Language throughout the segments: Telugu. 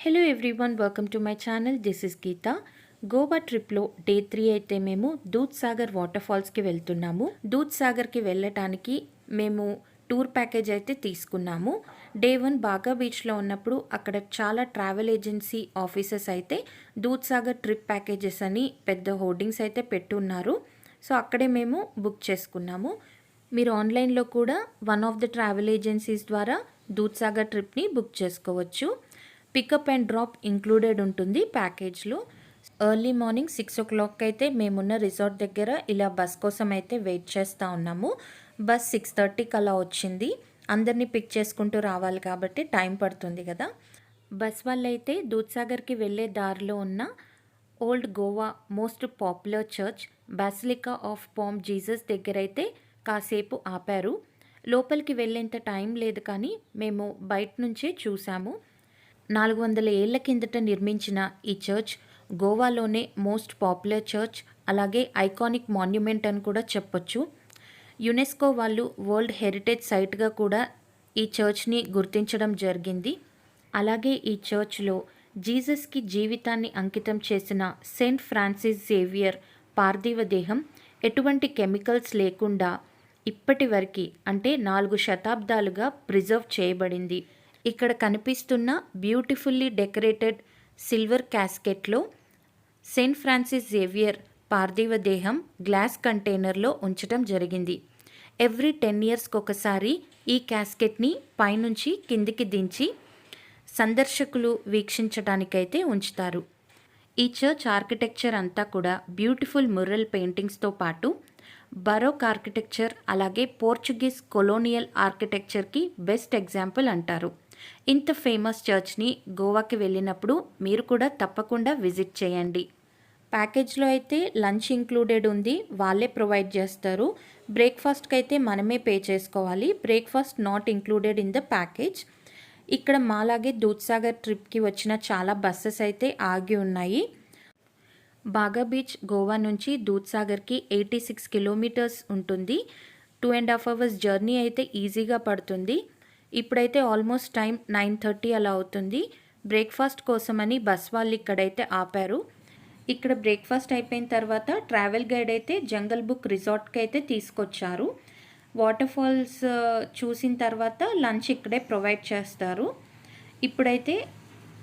Hello everyone, welcome to my channel. This is Geetha. Goa ట్రిప్లో డే 3 అయితే మేము దూద్ సాగర్ వాటర్ ఫాల్స్కి వెళ్తున్నాము. దూద్ సాగర్కి వెళ్ళటానికి మేము టూర్ ప్యాకేజ్ అయితే తీసుకున్నాము. డే 1 బాగా బీచ్లో ఉన్నప్పుడు అక్కడ చాలా ట్రావెల్ ఏజెన్సీ ఆఫీసర్స్ అయితే దూద్ సాగర్ ట్రిప్ ప్యాకేజెస్ అని పెద్ద హోర్డింగ్స్ అయితే పెట్టున్నారు. సో అక్కడే మేము బుక్ చేసుకున్నాము. మీరు ఆన్లైన్లో కూడా one of the travel agencies ద్వారా దూద్ సాగర్ ట్రిప్ని బుక్ చేసుకోవచ్చు. పికప్ అండ్ డ్రాప్ ఇంక్లూడెడ్ ఉంటుంది ప్యాకేజ్లో. ఎర్లీ మార్నింగ్ 6 o'clock అయితే మేమున్న రిసార్ట్ దగ్గర ఇలా బస్ కోసం అయితే వెయిట్ చేస్తూ ఉన్నాము. బస్ 6:30కి అలా వచ్చింది. అందరినీ పిక్ చేసుకుంటూ రావాలి కాబట్టి టైం పడుతుంది కదా. బస్ వాళ్ళైతే దూద్సాగర్కి వెళ్ళే దారిలో ఉన్న old Goa most popular church basilica of palm Jesus దగ్గర అయితే కాసేపు ఆపారు. లోపలికి వెళ్ళేంత టైం లేదు, కానీ మేము బయట నుంచే చూసాము. 400 ఏళ్ల కిందట నిర్మించిన ఈ చర్చ్ గోవాలోనే మోస్ట్ పాపులర్ చర్చ్, అలాగే ఐకానిక్ మాన్యుమెంట్ అని కూడా చెప్పొచ్చు. యునెస్కో వాళ్ళు వరల్డ్ హెరిటేజ్ సైట్గా కూడా ఈ చర్చ్ని గుర్తించడం జరిగింది. అలాగే ఈ చర్చ్లో జీసస్కి జీవితాన్ని అంకితం చేసిన సెయింట్ ఫ్రాన్సిస్ జేవియర్ పార్థివ దేహం ఎటువంటి కెమికల్స్ లేకుండా ఇప్పటి వరకు అంటే 4 శతాబ్దాలుగా ప్రిజర్వ్ చేయబడింది. ఇక్కడ కనిపిస్తున్న బ్యూటిఫుల్లీ డెకరేటెడ్ సిల్వర్ క్యాస్కెట్లో సెయింట్ ఫ్రాన్సిస్ జేవియర్ పార్థివ దేహం గ్లాస్ కంటైనర్లో ఉంచడం జరిగింది. ఎవ్రీ 10 yearsకి ఒకసారి ఈ క్యాస్కెట్ని పైనుంచి కిందికి దించి సందర్శకులు వీక్షించడానికైతే ఉంచుతారు. ఈ చర్చ్ ఆర్కిటెక్చర్ అంతా కూడా బ్యూటిఫుల్ మురల్ పెయింటింగ్స్తో పాటు బరోక్ ఆర్కిటెక్చర్, అలాగే పోర్చుగీస్ కొలోనియల్ ఆర్కిటెక్చర్కి బెస్ట్ ఎగ్జాంపుల్ అంటారు. ఇంత ఫేమస్ చర్చ్ని గోవాకి వెళ్ళినప్పుడు మీరు కూడా తప్పకుండా విజిట్ చేయండి. ప్యాకేజ్లో అయితే లంచ్ ఇంక్లూడెడ్ ఉంది, వాళ్ళే ప్రొవైడ్ చేస్తారు. బ్రేక్ఫాస్ట్కి అయితే మనమే పే చేసుకోవాలి. Breakfast not included in the package. ఇక్కడ మాలాగే దూద్సాగర్ ట్రిప్కి వచ్చిన చాలా బస్సెస్ అయితే ఆగి ఉన్నాయి. బాగా బీచ్ గోవా నుంచి దూద్సాగర్కి 86 kilometers ఉంటుంది. 2.5 hours జర్నీ అయితే ఈజీగా పడుతుంది. ఇప్పుడైతే ఆల్మోస్ట్ టైం 9:30 అలా అవుతుంది. బ్రేక్ఫాస్ట్ కోసమని బస్ వాళ్ళు ఇక్కడైతే ఆపారు. ఇక్కడ బ్రేక్ఫాస్ట్ అయిపోయిన తర్వాత ట్రావెల్ గైడ్ అయితే జంగల్ బుక్ రిసార్ట్కి అయితే తీసుకొచ్చారు. వాటర్ ఫాల్స్ చూసిన తర్వాత లంచ్ ఇక్కడే ప్రొవైడ్ చేస్తారు. ఇప్పుడైతే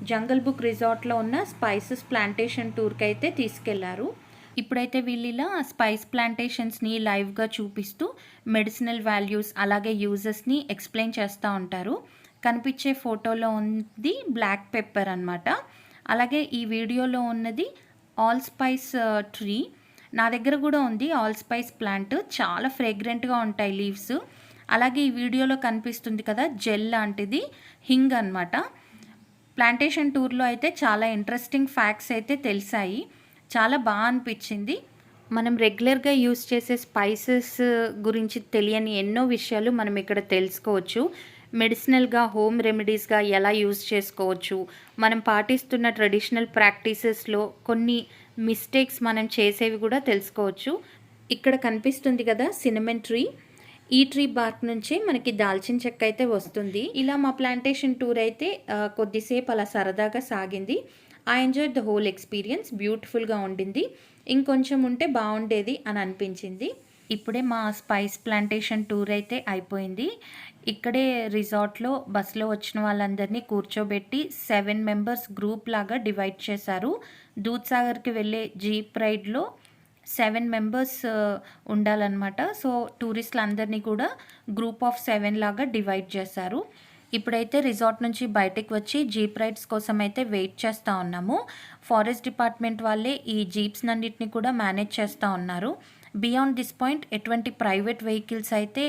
జంగల్ బుక్ రిసార్ట్లో ఉన్న స్పైసెస్ ప్లాంటేషన్ టూర్కి అయితే తీసుకెళ్లారు. ఇప్పుడైతే వీళ్ళిలా స్పైస్ ప్లాంటేషన్స్ని లైవ్గా చూపిస్తూ మెడిసినల్ వాల్యూస్ అలాగే యూజెస్ని ఎక్స్ప్లెయిన్ చేస్తూ ఉంటారు. కనిపించే ఫోటోలో ఉంది బ్లాక్ పెప్పర్ అనమాట. అలాగే ఈ వీడియోలో ఉన్నది ఆల్ స్పైస్ ట్రీ. నా దగ్గర కూడా ఉంది ఆల్ స్పైస్ ప్లాంట్. చాలా ఫ్రేగ్రెంట్గా ఉంటాయి లీవ్స్. అలాగే ఈ వీడియోలో కనిపిస్తుంది కదా జెల్ లాంటిది హింగ్ అనమాట. ప్లాంటేషన్ టూర్లో అయితే చాలా ఇంట్రెస్టింగ్ ఫ్యాక్ట్స్ అయితే తెలిసాయి. చాలా బాగా అనిపించింది. మనం రెగ్యులర్గా యూస్ చేసే స్పైసెస్ గురించి తెలియని ఎన్నో విషయాలు మనం ఇక్కడ తెలుసుకోవచ్చు. మెడిసినల్గా, హోమ్ రెమెడీస్గా ఎలా యూస్ చేసుకోవచ్చు, మనం పాటిస్తున్న ట్రెడిషనల్ ప్రాక్టీసెస్లో కొన్ని మిస్టేక్స్ మనం చేసేవి కూడా తెలుసుకోవచ్చు. ఇక్కడ కనిపిస్తుంది కదా సినమన్ ట్రీ. ఈ ట్రీ బార్క్ నుంచే మనకి దాల్చిన చెక్క అయితే వస్తుంది. ఇలా మా ప్లాంటేషన్ టూర్ అయితే కొద్దిసేపు అలా సరదాగా సాగింది. I enjoy the whole experience. బ్యూటిఫుల్గా ఉండింది. ఇంకొంచెం ఉంటే బాగుండేది అని అనిపించింది. ఇప్పుడే మా స్పైస్ ప్లాంటేషన్ టూర్ అయితే అయిపోయింది. ఇక్కడే రిసార్ట్లో బస్సులో వచ్చిన వాళ్ళందరినీ కూర్చోబెట్టి 7 members గ్రూప్ లాగా డివైడ్ చేశారు. దూద్సాగర్కి వెళ్ళే జీప్ రైడ్లో 7 members ఉండాలన్నమాట. సో టూరిస్టులు అందరినీ కూడా గ్రూప్ ఆఫ్ 7 లాగా డివైడ్ చేశారు. ఇప్పుడైతే రిసార్ట్ నుంచి బయటకు వచ్చి జీప్ రైడ్స్ కోసం అయితే వెయిట్ చేస్తూ ఉన్నాము. ఫారెస్ట్ డిపార్ట్మెంట్ వాళ్ళే ఈ జీప్స్ అన్నిటిని కూడా మేనేజ్ చేస్తూ ఉన్నారు. బియాండ్ దిస్ పాయింట్ ఎటువంటి ప్రైవేట్ వెహికల్స్ అయితే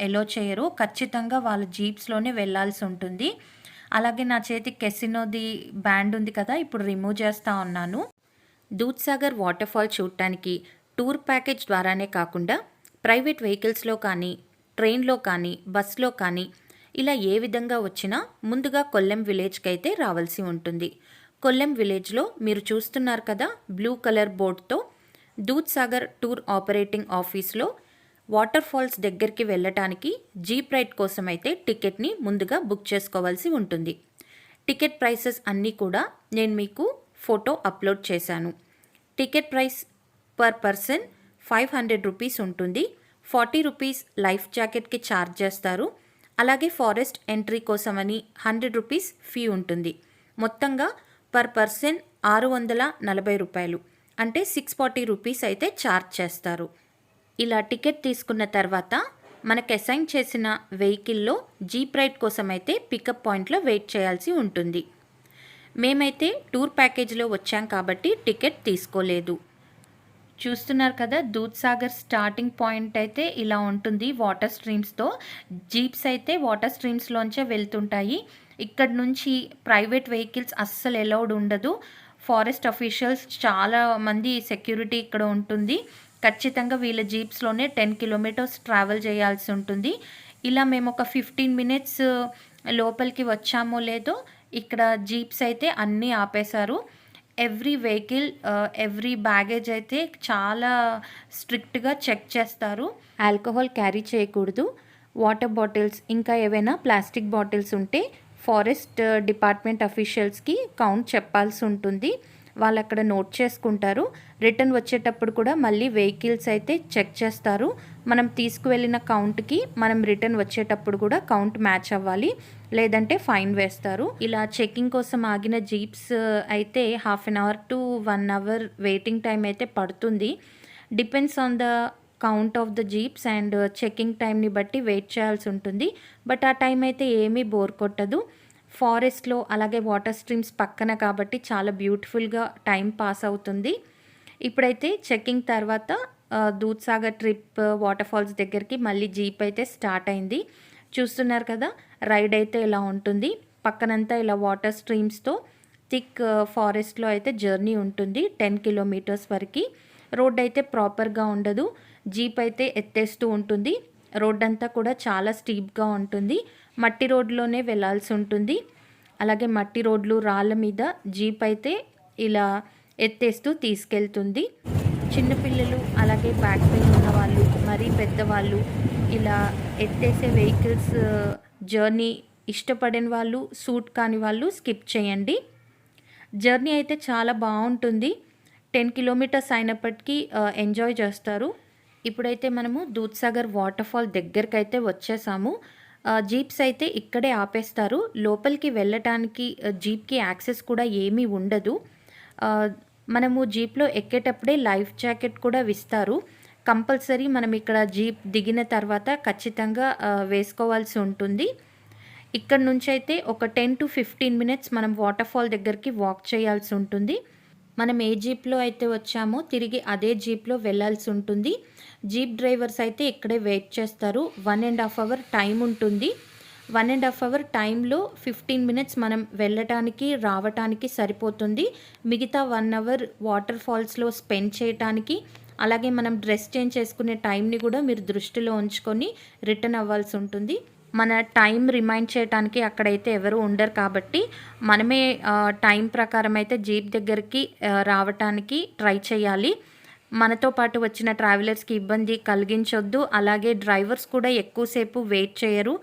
ఎలో చేయరు. ఖచ్చితంగా వాళ్ళ జీప్స్లోనే వెళ్ళాల్సి ఉంటుంది. అలాగే నా చేతికి కెసినోది బ్యాండ్ ఉంది కదా, ఇప్పుడు రిమూవ్ చేస్తూ ఉన్నాను. దూద్సాగర్ వాటర్ ఫాల్ చూడటానికి టూర్ ప్యాకేజ్ ద్వారానే కాకుండా ప్రైవేట్ వెహికల్స్లో కానీ, ట్రైన్లో కానీ, బస్లో కానీ ఇలా ఏ విధంగా వచ్చినా ముందుగా కొల్లెం విలేజ్కి అయితే రావాల్సి ఉంటుంది. కొల్లెం విలేజ్లో మీరు చూస్తున్నారు కదా బ్లూ కలర్ బోర్డ్తో దూద్సాగర్ టూర్ ఆపరేటింగ్ ఆఫీస్లో వాటర్ ఫాల్స్ దగ్గరికి వెళ్ళటానికి జీప్ రైడ్ కోసం అయితే టికెట్ని ముందుగా బుక్ చేసుకోవాల్సి ఉంటుంది. టికెట్ ప్రైసెస్ అన్నీ కూడా నేను మీకు ఫోటో అప్లోడ్ చేశాను. Ticket price per person 500 rupees ఉంటుంది. 40 రూపీస్ లైఫ్ జాకెట్కి ఛార్జ్ చేస్తారు. అలాగే ఫారెస్ట్ ఎంట్రీ కోసమని 100 రూపీస్ ఫీ ఉంటుంది. మొత్తంగా పర్ పర్సన్ 640 రూపాయలు, అంటే 640 రూపీస్ అయితే ఛార్జ్ చేస్తారు. ఇలా టికెట్ తీసుకున్న తర్వాత మనకు అసైన్ చేసిన వెహికల్లో జీప్ రైడ్ కోసం అయితే పికప్ పాయింట్లో వెయిట్ చేయాల్సి ఉంటుంది. మేమైతే టూర్ ప్యాకేజ్లో వచ్చాం కాబట్టి టికెట్ తీసుకోలేదు. చూస్తున్నారు కదా, దూద్సాగర్ స్టార్టింగ్ పాయింట్ అయితే ఇలా ఉంటుంది. వాటర్ స్ట్రీమ్స్తో జీప్స్ అయితే వాటర్ స్ట్రీమ్స్లోంచే వెళ్తుంటాయి. ఇక్కడ నుంచి ప్రైవేట్ వెహికల్స్ అస్సలు అలౌడ్ ఉండదు. ఫారెస్ట్ అఫీషియల్స్ చాలా మంది సెక్యూరిటీ ఇక్కడ ఉంటుంది. ఖచ్చితంగా వీళ్ళ జీప్స్లోనే 10 కిలోమీటర్స్ ట్రావెల్ చేయాల్సి ఉంటుంది. ఇలా మేము ఒక 15 మినిట్స్ లోపలికి వచ్చామో లేదో ఇక్కడ జీప్స్ అయితే అన్నీ ఆపేశారు. ఎవ్రీ వెహికల్, ఎవ్రీ బ్యాగేజ్ అయితే చాలా స్ట్రిక్ట్గా చెక్ చేస్తారు. ఆల్కహాల్ క్యారీ చేయకూడదు. వాటర్ బాటిల్స్ ఇంకా ఏవైనా ప్లాస్టిక్ బాటిల్స్ ఉంటే ఫారెస్ట్ డిపార్ట్మెంట్ అఫీషియల్స్కి కౌంట్ చెప్పాల్సి ఉంటుంది. వాళ్ళు అక్కడ నోట్ చేసుకుంటారు. రిటర్న్ వచ్చేటప్పుడు కూడా మళ్ళీ వెహికల్స్ అయితే చెక్ చేస్తారు. మనం తీసుకువెళ్ళిన కౌంట్కి మనం రిటర్న్ వచ్చేటప్పుడు కూడా కౌంట్ మ్యాచ్ అవ్వాలి, లేదంటే ఫైన్ వేస్తారు. ఇలా చెకింగ్ కోసం ఆగిన జీప్స్ అయితే 1/2 hour to 1 hour waiting time అయితే పడుతుంది. Depends on the count of the jeeps and checking టైంని బట్టి వెయిట్ చేయాల్సి ఉంటుంది. బట్ ఆ టైం అయితే ఏమీ బోర్ కొట్టదు. ఫారెస్ట్లో అలాగే వాటర్ స్ట్రీమ్స్ పక్కన కాబట్టి చాలా బ్యూటిఫుల్గా టైం పాస్ అవుతుంది. ఇప్పుడైతే చెకింగ్ తర్వాత దూద్సాగర్ ట్రిప్ వాటర్ ఫాల్స్ దగ్గరికి మళ్ళీ జీప్ అయితే స్టార్ట్ అయింది. చూస్తున్నారు కదా, రైడ్ అయితే ఇలా ఉంటుంది. పక్కనంతా ఇలా వాటర్ స్ట్రీమ్స్తో థిక్ ఫారెస్ట్లో అయితే జర్నీ ఉంటుంది 10 కిలోమీటర్స్ వరకు. రోడ్ అయితే ప్రాపర్గా ఉండదు. జీప్ అయితే ఎత్తేస్తూ ఉంటుంది. రోడ్ అంతా కూడా చాలా స్టీప్గా ఉంటుంది. మట్టి రోడ్లోనే వెళ్ళాల్సి ఉంటుంది. అలాగే మట్టి రోడ్లు, రాళ్ళ మీద జీప్ అయితే ఇలా ఎత్తేస్తూ తీసుకెళ్తుంది. చిన్నపిల్లలు అలాగే బ్యాక్ పెయిన్ ఉన్నవాళ్ళు, మరీ పెద్దవాళ్ళు, ఇలా ఎత్తేసే వెహికల్స్ జర్నీ ఇష్టపడిన వాళ్ళు, సూట్ కాని వాళ్ళు స్కిప్ చేయండి. జర్నీ అయితే చాలా బాగుంటుంది. 10 కిలోమీటర్స్ అయినప్పటికీ ఎంజాయ్ చేస్తారు. ఇప్పుడైతే మనము దూద్సాగర్ వాటర్ ఫాల్ దగ్గరికి అయితే వచ్చేసాము. జీప్స్ అయితే ఇక్కడే ఆపేస్తారు. లోపలికి వెళ్ళటానికి జీప్కి యాక్సెస్ కూడా ఏమీ ఉండదు. మనము జీప్లో ఎక్కేటప్పుడే లైఫ్ జాకెట్ కూడా ఇస్తారు. కంపల్సరీ మనం ఇక్కడ జీప్ దిగిన తర్వాత ఖచ్చితంగా వేసుకోవాల్సి ఉంటుంది. ఇక్కడ నుంచి అయితే ఒక 10 to 15 మినిట్స్ మనం వాటర్ ఫాల్ దగ్గరికి వాక్ చేయాల్సి ఉంటుంది. మనం ఏ జీప్లో అయితే వచ్చామో తిరిగి అదే జీప్లో వెళ్ళాల్సి ఉంటుంది. జీప్ డ్రైవర్స్ అయితే ఇక్కడే వెయిట్ చేస్తారు. 1.5 అవర్ టైం ఉంటుంది. 1.5 అవర్ టైంలో 15 మినిట్స్ మనం వెళ్ళటానికి రావటానికి సరిపోతుంది. మిగతా 1 అవర్ వాటర్ ఫాల్స్లో స్పెండ్ చేయటానికి, అలాగే మనం డ్రెస్ చేంజ్ చేసుకునే టైంని కూడా మీరు దృష్టిలో ఉంచుకొని రిటర్న్ అవ్వాల్సి ఉంటుంది. మన టైం రిమైండ్ చేయడానికి అక్కడైతే ఎవరు ఉండరు కాబట్టి మనమే టైం ప్రకారం అయితే జీప్ దగ్గరికి రావటానికి ట్రై చేయాలి. మనతో పాటు వచ్చిన ట్రావెలర్స్కి ఇబ్బంది కలిగించొద్దు. అలాగే డ్రైవర్స్ కూడా ఎక్కువసేపు వెయిట్ చేయరు.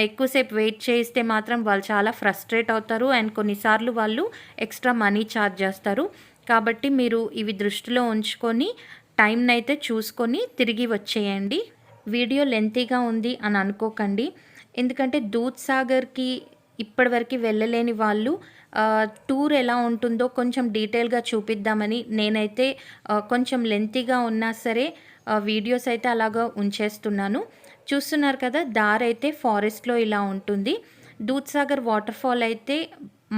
ఎక్కువసేపు వెయిట్ చేస్తే మాత్రం వాళ్ళు చాలా ఫ్రస్ట్రేట్ అవుతారు అండ్ కొన్నిసార్లు వాళ్ళు ఎక్స్ట్రా మనీ ఛార్జ్ చేస్తారు. కాబట్టి మీరు ఇవి దృష్టిలో ఉంచుకొని టైంని అయితే చూసుకొని తిరిగి వచ్చేయండి. వీడియో లెంతీగా ఉంది అని అనుకోకండి. ఎందుకంటే దూద్సాగర్కి ఇప్పటివరకు వెళ్ళలేని వాళ్ళు టూర్ ఎలా ఉంటుందో కొంచెం డీటెయిల్గా చూపిద్దామని నేనైతే కొంచెం లెంతీగా ఉన్నా సరే వీడియోస్ అయితే అలాగా ఉంచేస్తున్నాను. చూస్తున్నారు కదా, దారి అయితే ఫారెస్ట్లో ఇలా ఉంటుంది. దూద్సాగర్ వాటర్ ఫాల్ అయితే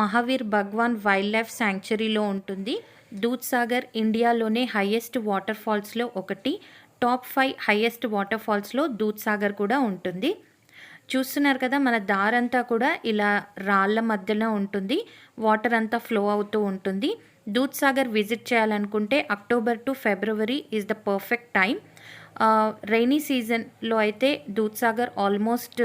మహావీర్ భగవాన్ వైల్డ్ లైఫ్ శాంక్చురీలో ఉంటుంది. దూద్సాగర్ ఇండియాలోనే హైయెస్ట్ వాటర్ ఫాల్స్లో ఒకటి. టాప్ 5 హైయెస్ట్ వాటర్ ఫాల్స్లో దూద్సాగర్ కూడా ఉంటుంది. చూస్తున్నారు కదా, మన దారంతా కూడా ఇలా రాళ్ళ మధ్యలో ఉంటుంది. వాటర్ అంతా ఫ్లో అవుతూ ఉంటుంది. దూద్సాగర్ విజిట్ చేయాలనుకుంటే October to February is the perfect time. Rainy సీజన్లో అయితే దూద్సాగర్ ఆల్మోస్ట్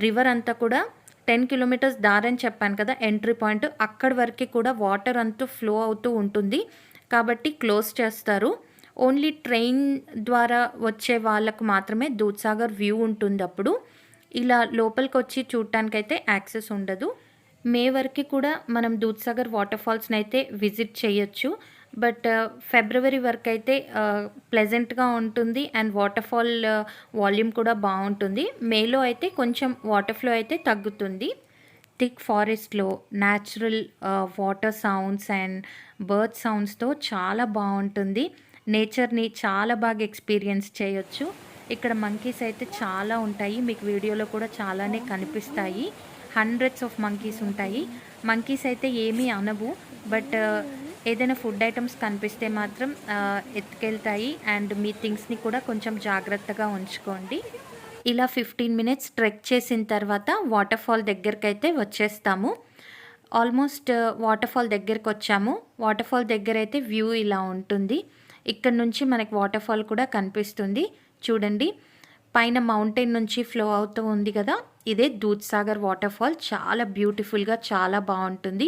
రివర్ అంతా కూడా 10 కిలోమీటర్స్ దారని చెప్పాను కదా, ఎంట్రీ పాయింట్, అక్కడి వరకు కూడా వాటర్ అంతా ఫ్లో అవుతూ ఉంటుంది కాబట్టి క్లోజ్ చేస్తారు. ఓన్లీ ట్రైన్ ద్వారా వచ్చే వాళ్ళకు మాత్రమే దూద్సాగర్ వ్యూ ఉంటుంది. అప్పుడు ఇలా లోపలికి వచ్చి చూడటానికైతే యాక్సెస్ ఉండదు. మే వరకు కూడా మనం దూద్‌సాగర్ వాటర్ ఫాల్స్‌ని అయితే విజిట్ చేయొచ్చు. బట్ ఫిబ్రవరి వరకైతే ప్లెజెంట్‌గా ఉంటుంది అండ్ వాటర్ ఫాల్ వాల్యూమ్ కూడా బావుంటుంది. మేలో అయితే కొంచెం వాటర్ ఫ్లో అయితే తగ్గుతుంది. థిక్ ఫారెస్ట్‌లో natural water sounds and bird సౌండ్స్‌తో చాలా బావుంటుంది. నేచర్‌ని చాలా బాగా ఎక్స్‌పీరియన్స్ చేయొచ్చు. ఇక్కడ మంకీస్ అయితే చాలా ఉంటాయి. మీకు వీడియోలో కూడా చాలానే కనిపిస్తాయి. హండ్రెడ్స్ ఆఫ్ మంకీస్ ఉంటాయి. మంకీస్ అయితే ఏమీ అనవు. బట్ ఏదైనా ఫుడ్ ఐటమ్స్ కనిపిస్తే మాత్రం ఎత్తుకెళ్తాయి అండ్ మీ థింగ్స్‌ని కూడా కొంచెం జాగ్రత్తగా ఉంచుకోండి. ఇలా 15 మినిట్స్ ట్రెక్ చేసిన తర్వాత వాటర్ ఫాల్ దగ్గరకైతే వచ్చేస్తాము. ఆల్మోస్ట్ వాటర్ ఫాల్ దగ్గరకొచ్చాము. వాటర్ ఫాల్ దగ్గరైతే వ్యూ ఇలా ఉంటుంది. ఇక్కడ నుంచి మనకి వాటర్ ఫాల్ కూడా కనిపిస్తుంది. చూడండి, పైన మౌంటైన్ నుంచి ఫ్లో అవుతూ ఉంది కదా, ఇదే దూద్‌సాగర్ వాటర్ ఫాల్. చాలా బ్యూటిఫుల్‌గా చాలా బావుంటుంది.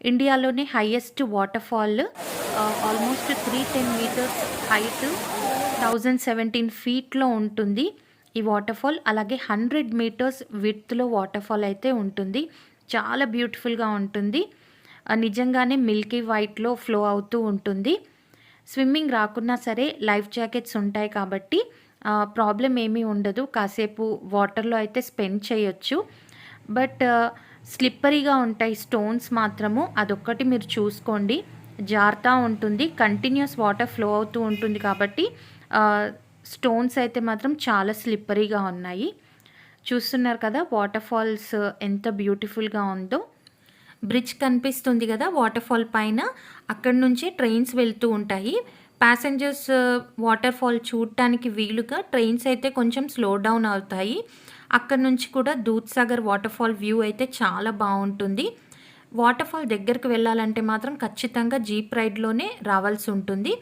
ఇండియాలోనే highest water fall. Almost 310 meters height, 1017 ఫీట్‌లో ఉంటుంది ఈ వాటర్ ఫాల్. అలాగే 100 మీటర్స్ విడ్త్‌లో వాటర్ ఫాల్ అయితే ఉంటుంది. చాలా బ్యూటిఫుల్‌గా ఉంటుంది. నిజంగానే మిల్కీ వైట్‌లో ఫ్లో అవుతూ ఉంటుంది. స్విమ్మింగ్ రాకున్నా సరే లైఫ్ జాకెట్స్ ఉంటాయి కాబట్టి ప్రాబ్లం ఏమీ ఉండదు. కాసేపు వాటర్‌లో అయితే స్పెండ్ చేయొచ్చు. బట్ స్లిప్పరీగా ఉంటాయి స్టోన్స్ మాత్రము. అదొక్కటి మీరు చూసుకోండి. జారుతా ఉంటుంది. కంటిన్యూస్ వాటర్ ఫ్లో అవుతూ ఉంటుంది కాబట్టి స్టోన్స్ అయితే మాత్రం చాలా స్లిప్పరీగా ఉన్నాయి. చూస్తున్నారు కదా వాటర్ ఫాల్స్ ఎంత బ్యూటిఫుల్‌గా ఉందో. బ్రిడ్జ్ కనిపిస్తుంది కదా వాటర్ ఫాల్ పైన, అక్కడి నుంచే ట్రైన్స్ వెళ్తూ ఉంటాయి. ప్యాసింజర్స్ వాటర్ ఫాల్ చూడటానికి వీలుగా ట్రైన్స్ అయితే కొంచెం స్లో డౌన్ అవుతాయి. అక్కడ నుంచి కూడా దూద్‌సాగర్ వాటర్ ఫాల్ వ్యూ అయితే చాలా బావుంటుంది. వాటర్ ఫాల్ దగ్గరికి వెళ్ళాలంటే మాత్రం ఖచ్చితంగా జీప్ రైడ్‌లోనే రావాల్సి ఉంటుంది.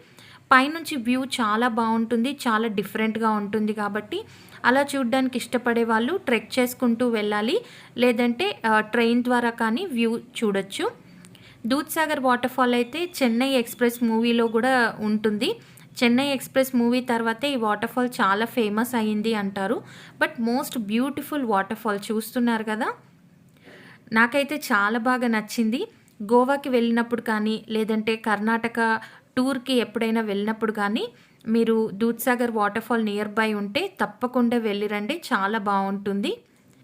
పైనుంచి వ్యూ చాలా బావుంటుంది. చాలా డిఫరెంట్‌గా ఉంటుంది కాబట్టి అలా చూడడానికి ఇష్టపడే వాళ్ళు ట్రెక్ చేసుకుంటూ వెళ్ళాలి. లేదంటే ట్రైన్ ద్వారా కానీ వ్యూ చూడొచ్చు. దూద్‌సాగర్ వాటర్ ఫాల్ అయితే చెన్నై ఎక్స్‌ప్రెస్ మూవీలో కూడా ఉంటుంది. చెన్నై ఎక్స్‌ప్రెస్ మూవీ తర్వాతే ఈ వాటర్ ఫాల్ చాలా ఫేమస్ అయింది అంటారు. But most beautiful water fall చూస్తున్నారు కదా. నాకైతే చాలా బాగా నచ్చింది. గోవాకి వెళ్ళినప్పుడు కానీ లేదంటే కర్ణాటక టూర్‌కి ఎప్పుడైనా వెళ్ళినప్పుడు కానీ మీరు Dudhsagar water fall near by ఉంటే తప్పకుండా వెళ్ళిరండి. చాలా బావుంటుంది.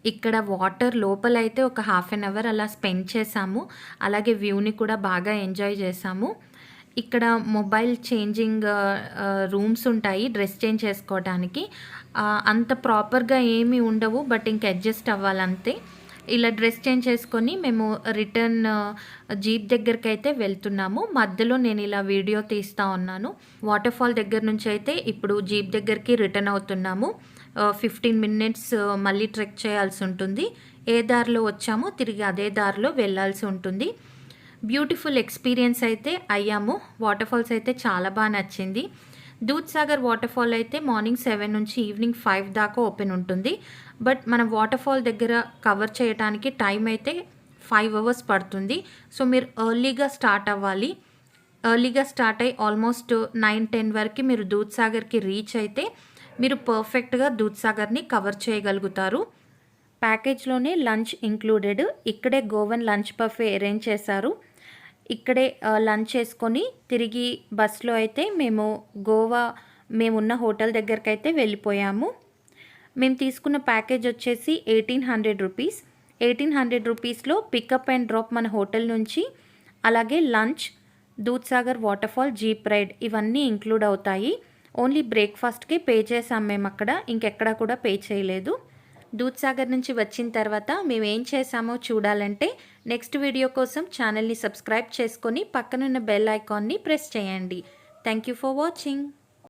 ఇక్కడ వాటర్ లోపలైతే ఒక హాఫ్ అన్ అవర్ అలా స్పెండ్ చేశాము. అలాగే వ్యూని కూడా బాగా ఎంజాయ్ చేశాము. ఇక్కడ మొబైల్ చేంజింగ్ రూమ్స్ ఉంటాయి డ్రెస్ చేంజ్ చేసుకోవడానికి. అంత ప్రాపర్‌గా ఏమీ ఉండవు. బట్ ఇంక అడ్జస్ట్ అవ్వాలంతే. ఇలా డ్రెస్ చేంజ్ చేసుకొని మేము రిటర్న్ జీప్ దగ్గరకైతే వెళ్తున్నాము. మధ్యలో నేను ఇలా వీడియో తీస్తా ఉన్నాను. వాటర్ ఫాల్ దగ్గర నుంచి అయితే ఇప్పుడు జీప్ దగ్గరికి రిటర్న్ అవుతున్నాము. 15 మినిట్స్ మళ్ళీ ట్రెక్ చేయాల్సి ఉంటుంది. ఏ దారిలో వచ్చామో తిరిగి అదే దారిలో వెళ్ళాల్సి ఉంటుంది. బ్యూటిఫుల్ ఎక్స్‌పీరియన్స్ అయితే అయ్యాము. వాటర్ ఫాల్స్ అయితే చాలా బాగా నచ్చింది. దూద్‌సాగర్ వాటర్ ఫాల్ అయితే మార్నింగ్ 7 నుంచి ఈవినింగ్ 5 దాకా ఓపెన్ ఉంటుంది. బట్ మనం వాటర్ ఫాల్ దగ్గర కవర్ చేయడానికి టైం అయితే 5 అవర్స్ పడుతుంది. సో మీరు ఎర్లీగా స్టార్ట్ అవ్వాలి. ఎర్లీగా స్టార్ట్ అయ్యి ఆల్మోస్ట్ 9, 10 వరకు మీరు దూద్‌సాగర్‌కి రీచ్ అయితే మీరు పర్ఫెక్ట్‌గా దూద్‌సాగర్‌ని కవర్ చేయగలుగుతారు. ప్యాకేజ్‌లోనే లంచ్ ఇంక్లూడెడ్. ఇక్కడే గోవన్ లంచ్ బఫే అరేంజ్ చేశారు. ఇక్కడే లంచ్ చేసుకొని తిరిగి బస్‌లో అయితే మేము మేమున్న హోటల్ దగ్గరకైతే వెళ్ళిపోయాము. మేము తీసుకున్న ప్యాకేజ్ వచ్చేసి 1800 రూపీస్. 1800 రూపీస్‌లో పికప్ అండ్ డ్రాప్ మన హోటల్ నుంచి, అలాగే lunch, Dudhsagar water fall, jeep ride ఇవన్నీ ఇంక్లూడ్ అవుతాయి. ఓన్లీ బ్రేక్‌ఫాస్ట్‌కే పే చేసాం మేమక్కడ. ఇంకెక్కడ కూడా పే చేయలేదు. దూద్‌సాగర్ నుంచి వచ్చిన తర్వాత మేము ఏం చేసామో చూడాలంటే నెక్స్ట్ వీడియో కోసం ఛానల్ని సబ్స్క్రైబ్ చేసుకొని పక్కనున్న బెల్ ఐకాన్ని ప్రెస్ చేయండి. Thank you for watching.